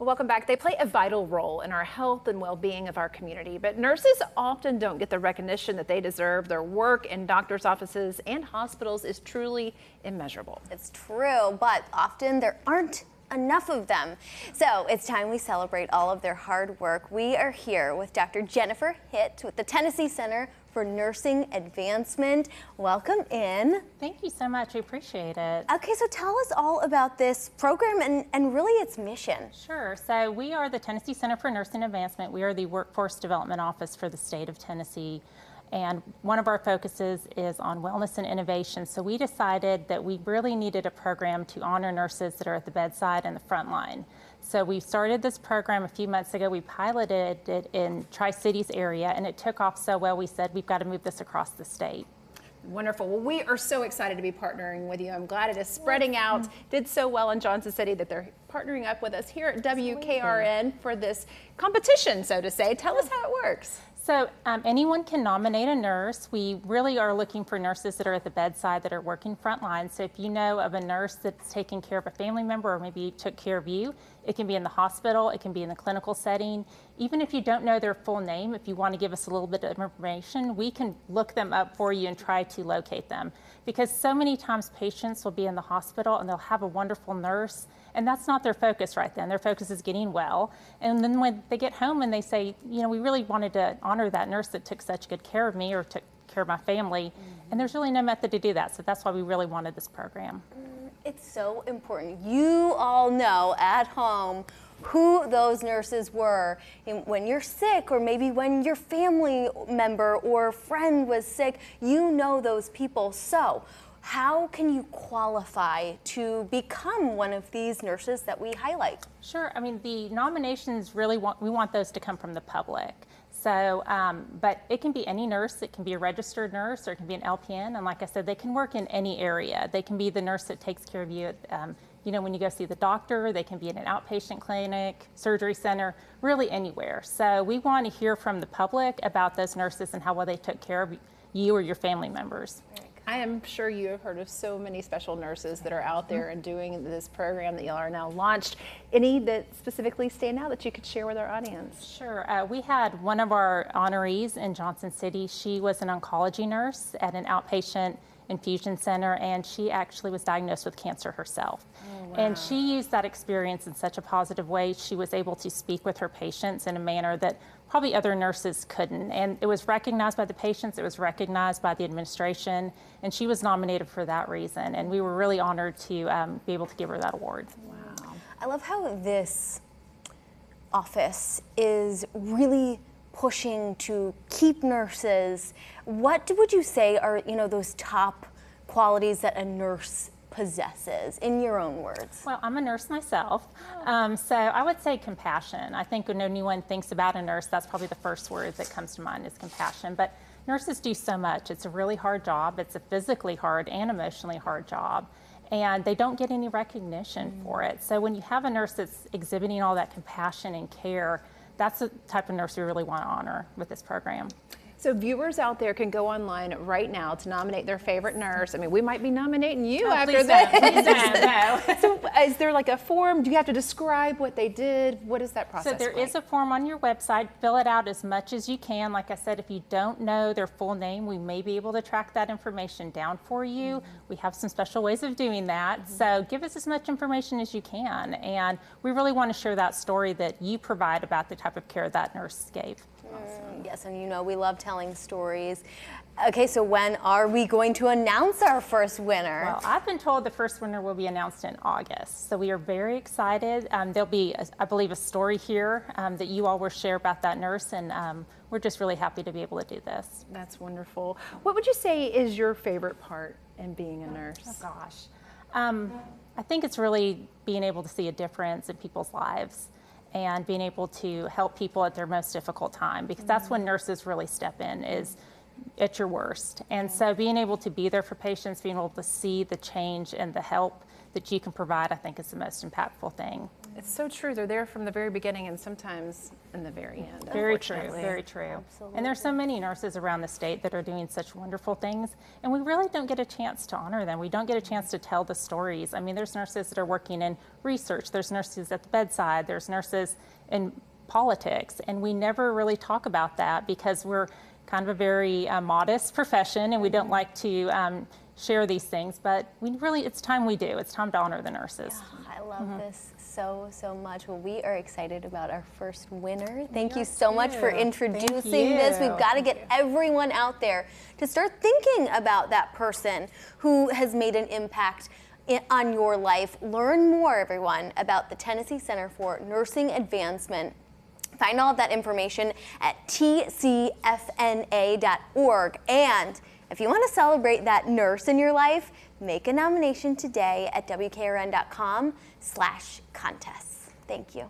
Well, welcome back. They play a vital role in our health and well-being of our community, but nurses often don't get the recognition that they deserve. Their work in doctors' offices and hospitals is truly immeasurable. It's true, but often there aren't enough of them. So it's time we celebrate all of their hard work. We are here with Dr. Jennifer Hitt with the Tennessee Center for Nursing Advancement. Welcome in. Thank you so much. We appreciate it. Okay, so tell us all about this program and really its mission. Sure. So we are the Tennessee Center for Nursing Advancement. We are the Workforce Development Office for the state of Tennessee. And one of our focuses is on wellness and innovation. So we decided that we really needed a program to honor nurses that are at the bedside and the front line. So we started this program a few months ago. We piloted it in Tri-Cities area, and it took off so well, we said we've got to move this across the state. Wonderful. Well, we are so excited to be partnering with you. I'm glad it is spreading out. Did so well in Johnson City that they're partnering up with us here at WKRN for this competition, so to say. Tell us how it works. So anyone can nominate a nurse. We really are looking for nurses that are at the bedside that are working frontline. So if you know of a nurse that's taking care of a family member or maybe took care of you, it can be in the hospital, it can be in the clinical setting. Even if you don't know their full name, if you want to give us a little bit of information, we can look them up for you and try to locate them. Because so many times patients will be in the hospital and they'll have a wonderful nurse, and that's not their focus right then. Their focus is getting well. And then when they get home and they say, you know, we really wanted to honor that nurse that took such good care of me or took care of my family. And there's really no method to do that. So that's why we really wanted this program. It's so important. You all know at home who those nurses were when you're sick, or maybe when your family member or friend was sick. You know those people. So how can you qualify to become one of these nurses that we highlight? Sure. I mean, the nominations really we want those to come from the public. So, but it can be any nurse. It can be a registered nurse, or it can be an LPN. And like I said, they can work in any area. They can be the nurse that takes care of you at, you know, when you go see the doctor. They can be in an outpatient clinic, surgery center, really anywhere. So we want to hear from the public about those nurses and how well they took care of you or your family members. I am sure you have heard of so many special nurses that are out there and doing this program that y'all are now launched. Any that specifically stand out that you could share with our audience? Sure. We had one of our honorees in Johnson City. She was an oncology nurse at an outpatient infusion center, and she actually was diagnosed with cancer herself. Oh, wow. And she used that experience in such a positive way. She was able to speak with her patients in a manner that probably other nurses couldn't. And it was recognized by the patients, it was recognized by the administration, and she was nominated for that reason. And we were really honored to be able to give her that award. Wow. I love how this office is really pushing to keep nurses. What would you say are, you know, those top qualities that a nurse possesses, in your own words? Well, I'm a nurse myself, so I would say compassion. I think when anyone thinks about a nurse, that's probably the first word that comes to mind is compassion. But nurses do so much. It's a really hard job. It's a physically hard and emotionally hard job, and they don't get any recognition for it. So when you have a nurse that's exhibiting all that compassion and care, that's the type of nurse we really want to honor with this program. So viewers out there can go online right now to nominate their favorite nurse. I mean, we might be nominating you after this. Please don't, no. So is there like a form? Do you have to describe what they did? What is that process? So there is a form on your website. Fill it out as much as you can. Like I said, if you don't know their full name, we may be able to track that information down for you. We have some special ways of doing that. So give us as much information as you can. And we really want to share that story that you provide about the type of care that nurse gave. Awesome. Yes, and you know we love telling stories. Okay, so when are we going to announce our first winner? Well, I've been told the first winner will be announced in August, so we are very excited. There'll be, I believe, a story here that you all will share about that nurse, and we're just really happy to be able to do this. That's wonderful. What would you say is your favorite part in being a nurse? Oh, gosh. I think it's really being able to see a difference in people's lives and being able to help people at their most difficult time, because that's when nurses really step in, is at your worst. And so being able to be there for patients, being able to see the change and the help that you can provide, I think is the most impactful thing. It's so true. They're there from the very beginning and sometimes in the very end. Very true, unfortunately. very true. Absolutely. And there's so many nurses around the state that are doing such wonderful things, and we really don't get a chance to honor them. We don't get a chance to tell the stories. I mean, there's nurses that are working in research, there's nurses at the bedside, there's nurses in politics, and we never really talk about that because we're kind of a very modest profession and we don't like to share these things, but it's time we do. It's time to honor the nurses. Yeah, I love this so much. Well, we are excited about our first winner. Thank you so much for introducing this. We've got to get everyone out there to start thinking about that person who has made an impact on your life. Learn more, everyone, about the Tennessee Center for Nursing Advancement. Find all of that information at tcfna.org. And if you want to celebrate that nurse in your life, make a nomination today at wkrn.com/contests. Thank you.